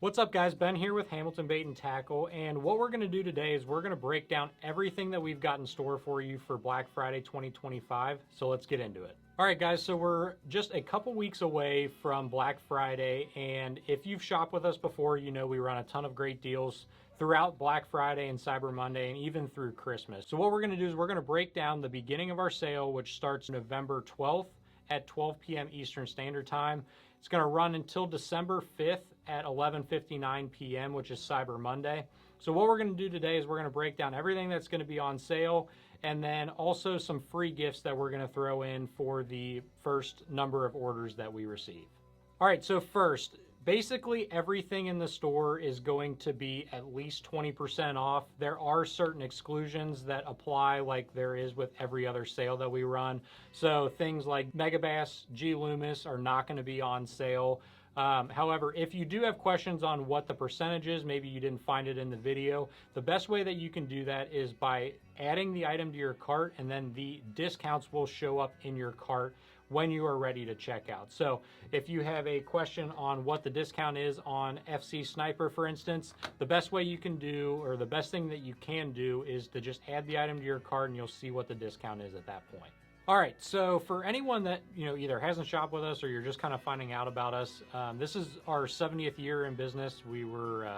What's up guys, Ben here with Hamilton Bait and Tackle, and what we're going to do today is we're going to break down everything that we've got in store for you for Black Friday 2025, so let's get into it. Alright guys, so we're just a couple weeks away from Black Friday, and if you've shopped with us before, you know we run a ton of great deals throughout Black Friday and Cyber Monday and even through Christmas. So what we're going to do is we're going to break down the beginning of our sale, which starts November 12th at 12 p.m. Eastern Standard Time. It's going to run until December 5th at 11:59 p.m., which is Cyber Monday. So what we're going to do today is we're going to break down everything that's going to be on sale, and then also some free gifts that we're going to throw in for the first number of orders that we receive. All right, so first, basically everything in the store is going to be at least 20% off. There are certain exclusions that apply, like there is with every other sale that we run. So things like Megabass, G Loomis are not going to be on sale. However, if you do have questions on what the percentage is, maybe you didn't find it in the video, the best way that you can do that is by adding the item to your cart, and then the discounts will show up in your cart when you are ready to check out. So if you have a question on what the discount is on FC Sniper, for instance, the best way you can do, or the best thing that you can do, is to just add the item to your cart and you'll see what the discount is at that point. All right, so for anyone that either hasn't shopped with us or you're just kind of finding out about us, this is our 70th year in business. We were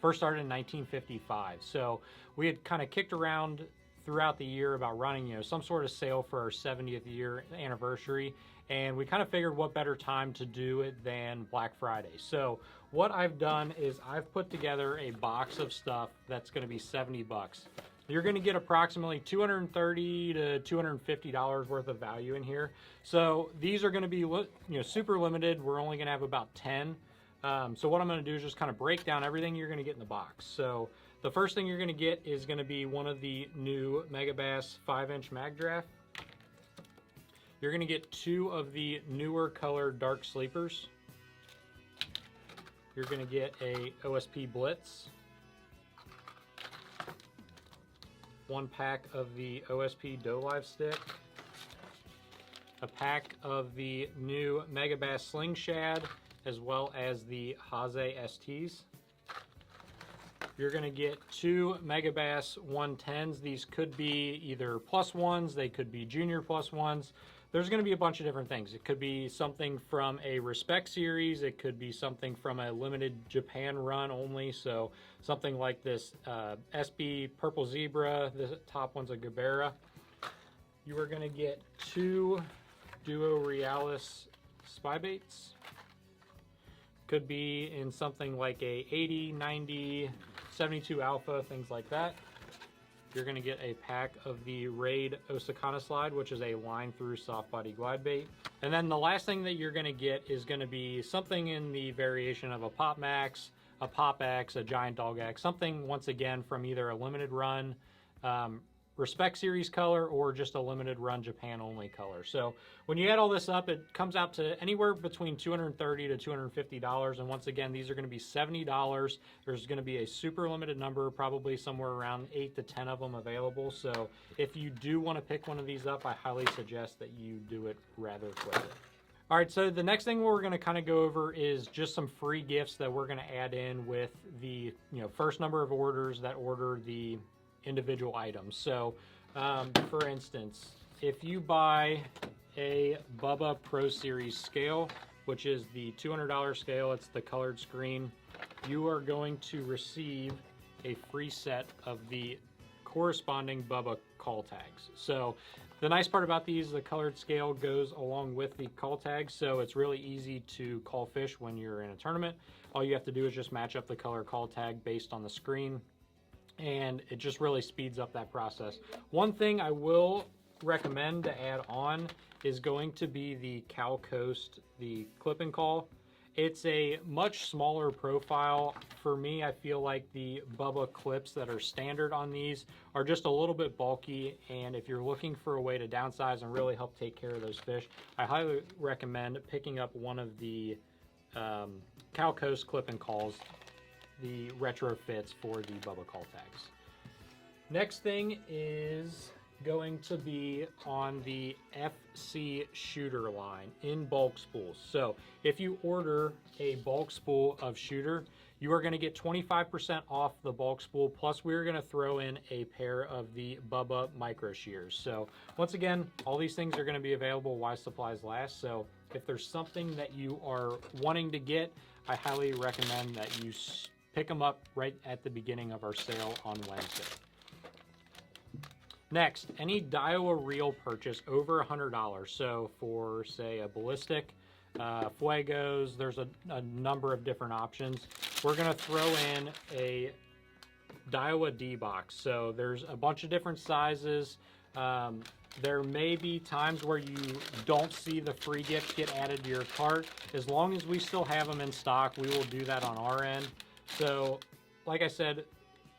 first started in 1955, so we had kind of kicked around throughout the year about running some sort of sale for our 70th year anniversary, and we kind of figured what better time to do it than Black Friday. So what I've done is I've put together a box of stuff that's going to be $70. You're going to get approximately $230 to $250 worth of value in here. So these are going to be super limited. We're only going to have about 10. So what I'm going to do is just kind of break down everything you're going to get in the box. So the first thing you're going to get is going to be one of the new Megabass 5-inch mag draft. You're going to get 2 of the newer color dark sleepers. You're going to get a OSP Blitz, 1 pack of the OSP Doe Live stick, a pack of the new Megabass Sling Shad, as well as the Haze STs. You're going to get 2 Megabass 110s. These could be either plus ones, they could be junior plus ones. There's going to be a bunch of different things. It could be something from a Respect series, it could be something from a limited Japan run only, so something like this SB Purple Zebra, the top one's a Gabera. You are going to get 2 Duo Realis spy baits. Could be in something like a 80, 90, 72 alpha, things like that. You're going to get a pack of the Raid Osakana Slide, which is a line through soft body glide bait. And then the last thing that you're going to get is going to be something in the variation of a Pop Max, a Pop X, a Giant Dog X, something once again from either a limited run Respect series color or just a limited run Japan only color. So when you add all this up, it comes out to anywhere between $230 to $250. And once again, these are going to be $70. There's going to be a super limited number, probably somewhere around 8 to 10 of them available. So if you do want to pick one of these up, I highly suggest that you do it rather quickly. All right, so the next thing we're going to kind of go over is just some free gifts that we're going to add in with the first number of orders that order the individual items. So for instance, if you buy a Bubba Pro Series scale, which is the $200 scale, it's the colored screen, you are going to receive a free set of the corresponding Bubba call tags. So the nice part about these, the colored scale goes along with the call tags, so it's really easy to call fish when you're in a tournament. All you have to do is just match up the color call tag based on the screen, and it just really speeds up that process. One thing I will recommend to add on is going to be the Cal Coast, the clip and call. It's a much smaller profile. For me, I feel like the Bubba clips that are standard on these are just a little bit bulky, and if you're looking for a way to downsize and really help take care of those fish, I highly recommend picking up one of the Cal Coast clip and calls, the retrofits for the Bubba call tags. Next thing is going to be on the FC shooter line in bulk spools. So if you order a bulk spool of shooter, you are going to get 25% off the bulk spool, plus we're going to throw in a pair of the Bubba micro shears. So once again, all these things are going to be available while supplies last. So if there's something that you are wanting to get, I highly recommend that you pick them up right at the beginning of our sale on Wednesday. Next, any Daiwa reel purchase over $100. So for, say, a ballistic, Fuegos, there's a number of different options. We're going to throw in a Daiwa D-Box. So there's a bunch of different sizes. There may be times where you don't see the free gifts get added to your cart. As long as we still have them in stock, we will do that on our end. So, like I said,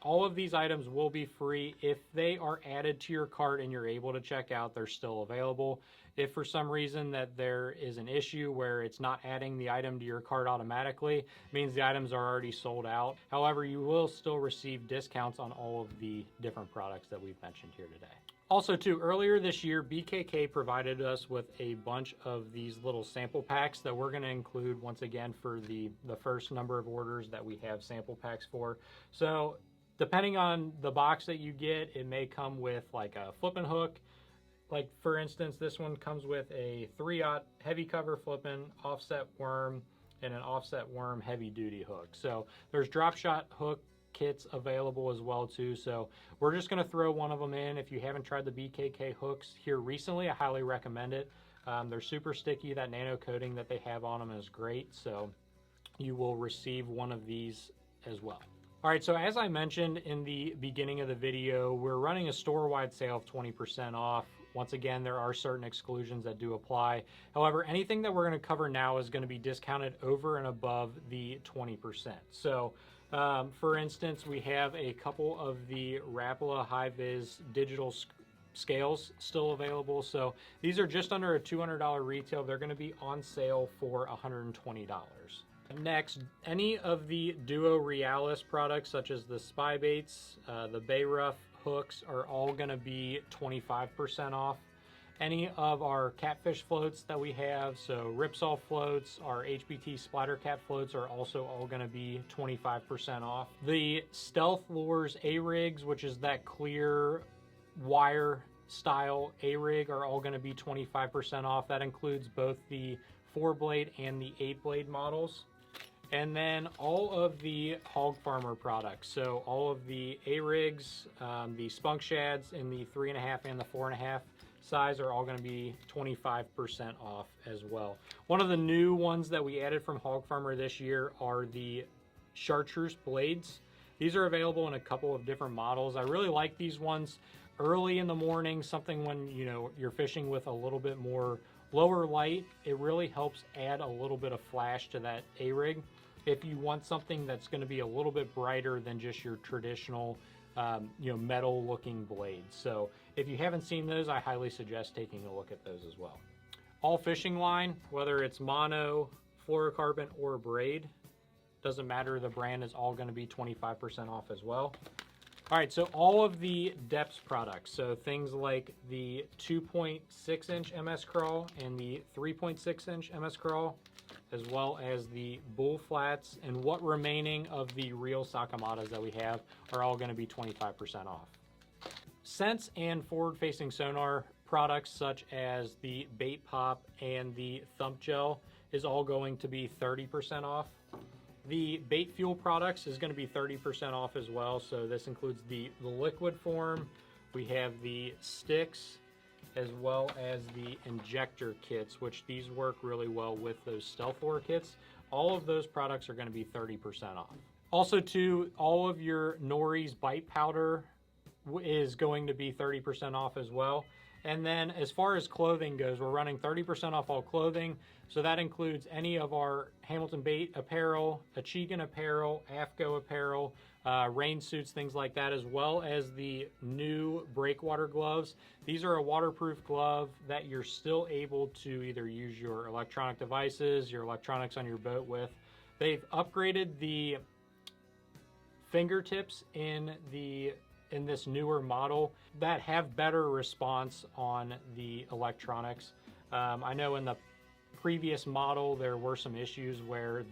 all of these items will be free. If they are added to your cart and you're able to check out, they're still available. If for some reason that there is an issue where it's not adding the item to your cart automatically, it means the items are already sold out. However, you will still receive discounts on all of the different products that we've mentioned here today. Also too, earlier this year, BKK provided us with a bunch of these little sample packs that we're going to include once again for the first number of orders that we have sample packs for. So depending on the box that you get, it may come with like a flipping hook. Like for instance, this one comes with a 3/0 heavy cover flipping offset worm and an offset worm heavy duty hook. So there's drop shot hook kits available as well too. So we're just going to throw one of them in. If you haven't tried the BKK hooks here recently, I highly recommend it. They're super sticky. That nano coating that they have on them is great. So you will receive one of these as well. All right, so as I mentioned in the beginning of the video, we're running a store-wide sale of 20% off. Once again, there are certain exclusions that do apply. However, anything that we're going to cover now is going to be discounted over and above the 20%. So for instance, we have a couple of the Rapala High-Vis digital scales still available. So these are just under a $200 retail. They're going to be on sale for $120. Next, any of the Duo Realis products, such as the Spy Baits, the Bay Rough hooks, are all going to be 25% off. Any of our catfish floats that we have, so Ripsaw floats, our HBT splatter cat floats, are also all going to be 25% off. The Stealth Lures A-rigs, which is that clear wire style A-rig, are all going to be 25% off. That includes both the 4-blade and the 8-blade models. And then all of the Hog Farmer products, so all of the A-rigs, the Spunk Shads in the 3.5 and the 4.5 size are all going to be 25% off as well. One of the new ones that we added from Hog Farmer this year are the Chartreuse blades. These are available in a couple of different models. I really like these ones early in the morning, something when you're fishing with a little bit more lower light. It really helps add a little bit of flash to that A-rig. If you want something that's going to be a little bit brighter than just your traditional metal looking blades. So if you haven't seen those, I highly suggest taking a look at those as well. All fishing line, whether it's mono, fluorocarbon, or braid, doesn't matter, the brand is all going to be 25% off as well. All right, so all of the depths products, so things like the 2.6 inch MS crawl and the 3.6 inch MS crawl, as well as the bull flats and what remaining of the real Sakamatas that we have, are all going to be 25% off. Sense and forward-facing sonar products such as the Bait Pop and the Thump Gel is all going to be 30% off. The bait fuel products is going to be 30% off as well. So this includes the liquid form. We have the sticks as well as the injector kits, which these work really well with those Stealth Lure kits. All of those products are going to be 30% off. Also too, all of your Nori's bite powder is going to be 30% off as well. And then as far as clothing goes, we're running 30% off all clothing. So that includes any of our Hamilton Bait apparel, Achigan apparel, AFCO apparel, rain suits, things like that, as well as the new breakwater gloves. These are a waterproof glove that you're still able to either use your electronic devices, your electronics on your boat with. They've upgraded the fingertips in this newer model that have better response on the electronics. I know in the previous model, there were some issues where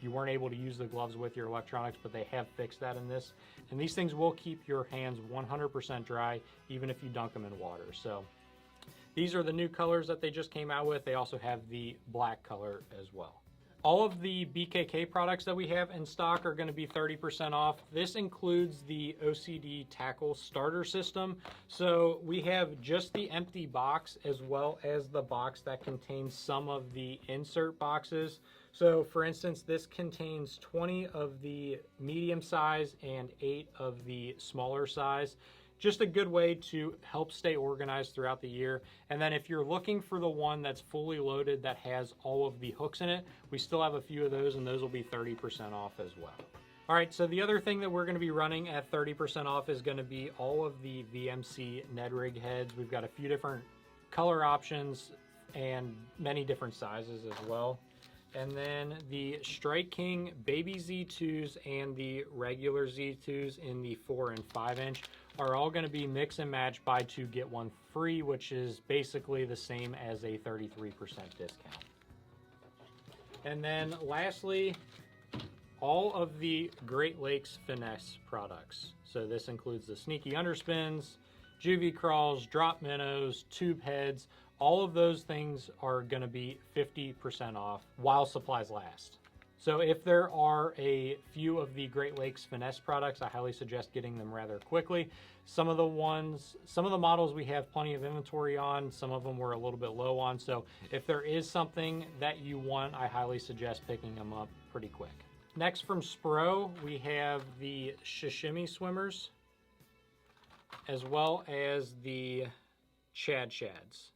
you weren't able to use the gloves with your electronics, but they have fixed that in this. And these things will keep your hands 100% dry, even if you dunk them in water. So these are the new colors that they just came out with. They also have the black color as well. All of the BKK products that we have in stock are going to be 30% off. This includes the OCD tackle starter system. So we have just the empty box as well as the box that contains some of the insert boxes. So for instance, this contains 20 of the medium size and 8 of the smaller size. Just a good way to help stay organized throughout the year. And then if you're looking for the one that's fully loaded that has all of the hooks in it, we still have a few of those, and those will be 30% off as well. All right, so the other thing that we're going to be running at 30% off is going to be all of the VMC Ned Rig heads. We've got a few different color options and many different sizes as well. And then the Strike King Baby Z2s and the regular Z2s in the 4 and 5 inch are all going to be mix and match, buy two get one free, which is basically the same as a 33% discount. And then lastly, all of the Great Lakes Finesse products. So this includes the Sneaky Underspins, Juvie Crawls, Drop Minnows, Tube Heads. All of those things are going to be 50% off while supplies last. So if there are a few of the Great Lakes Finesse products, I highly suggest getting them rather quickly. Some of the models we have plenty of inventory on, some of them we're a little bit low on. So if there is something that you want, I highly suggest picking them up pretty quick. Next from Spro, we have the Sashimi Swimmers, as well as the Chad Shads.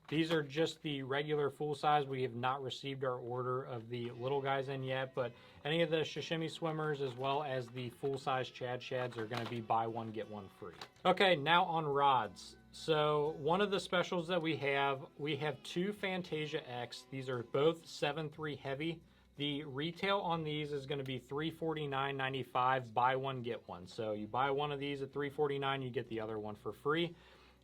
These are just the regular full size. We have not received our order of the little guys in yet, but any of the Sashimi Swimmers as well as the full size Chad Shads are going to be buy one get one free. Okay, now on rods. So one of the specials that we have two Fantasia X. These are both 7.3 heavy. The retail on these is going to be $349.95, buy one get one. So you buy one of these at $349, you get the other one for free.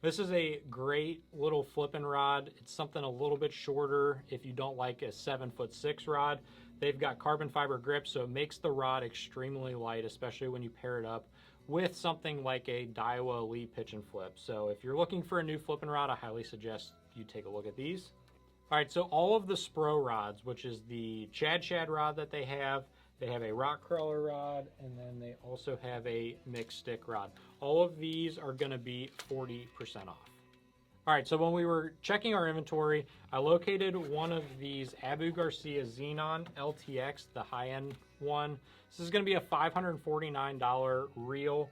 This is a great little flipping rod. It's something a little bit shorter if you don't like a 7'6" rod. They've got carbon fiber grips, so it makes the rod extremely light, especially when you pair it up with something like a Daiwa Elite pitch and flip. So if you're looking for a new flipping rod, I highly suggest you take a look at these. All right, so all of the Spro rods, which is the Chad Shad rod that they have a rock crawler rod, and then they also have a mixed stick rod. All of these are going to be 40% off. All right, so when we were checking our inventory, I located one of these Abu Garcia Xenon LTX, the high-end one. This is going to be a $549 reel.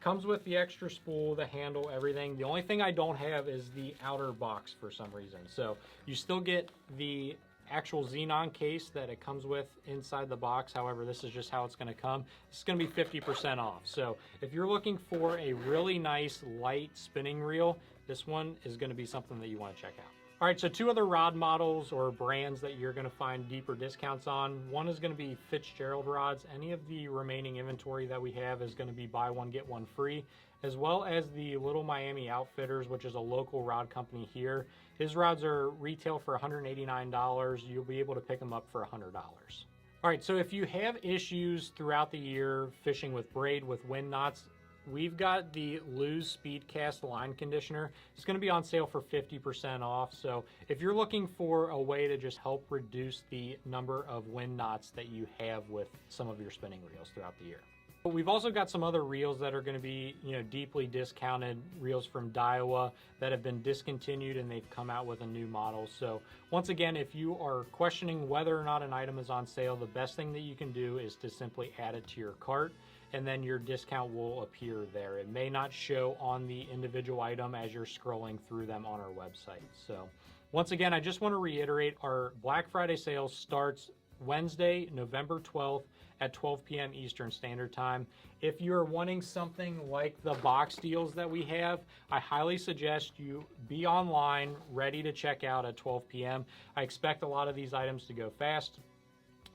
Comes with the extra spool, the handle, everything. The only thing I don't have is the outer box for some reason. So you still get the actual Xenon case that it comes with inside the box. However, this is just how it's going to come. This is going to be 50% off. So if you're looking for a really nice light spinning reel, this one is going to be something that you want to check out. All right, so two other rod models or brands that you're going to find deeper discounts on. One is going to be Fitzgerald rods. Any of the remaining inventory that we have is going to be buy one get one free, as well as the Little Miami Outfitters, which is a local rod company here. His rods are retail for $189. You'll be able to pick them up for $100. All right, so if you have issues throughout the year fishing with braid, with wind knots, we've got the Lose Speedcast line conditioner. It's going to be on sale for 50% off. So if you're looking for a way to just help reduce the number of wind knots that you have with some of your spinning reels throughout the year. But we've also got some other reels that are going to be, deeply discounted reels from Daiwa that have been discontinued, and they've come out with a new model. So once again, if you are questioning whether or not an item is on sale, the best thing that you can do is to simply add it to your cart, and then your discount will appear there. It may not show on the individual item as you're scrolling through them on our website. So once again, I just want to reiterate, our Black Friday sale starts Wednesday, November 12th at 12 p.m. Eastern Standard Time. If you're wanting something like the box deals that we have, I highly suggest you be online, ready to check out at 12 p.m. I expect a lot of these items to go fast.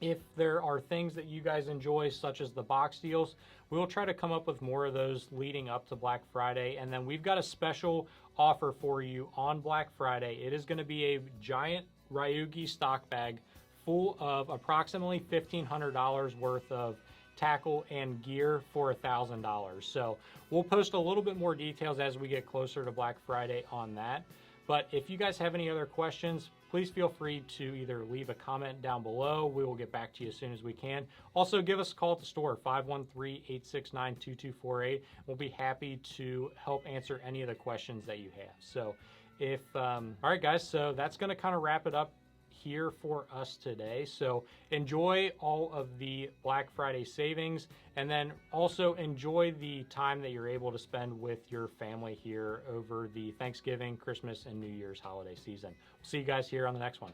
If there are things that you guys enjoy, such as the box deals, we'll try to come up with more of those leading up to Black Friday. And then we've got a special offer for you on Black Friday. It is going to be a giant Ryugi stock bag full of approximately $1,500 worth of tackle and gear for $1,000. So we'll post a little bit more details as we get closer to Black Friday on that. But if you guys have any other questions, please feel free to either leave a comment down below. We will get back to you as soon as we can. Also, give us a call at the store, 513-869-2248. We'll be happy to help answer any of the questions that you have. So all right, guys, so that's going to kind of wrap it up here for us today. So enjoy all of the Black Friday savings, and then also enjoy the time that you're able to spend with your family here over the Thanksgiving, Christmas, and New Year's holiday season. See you guys here on the next one.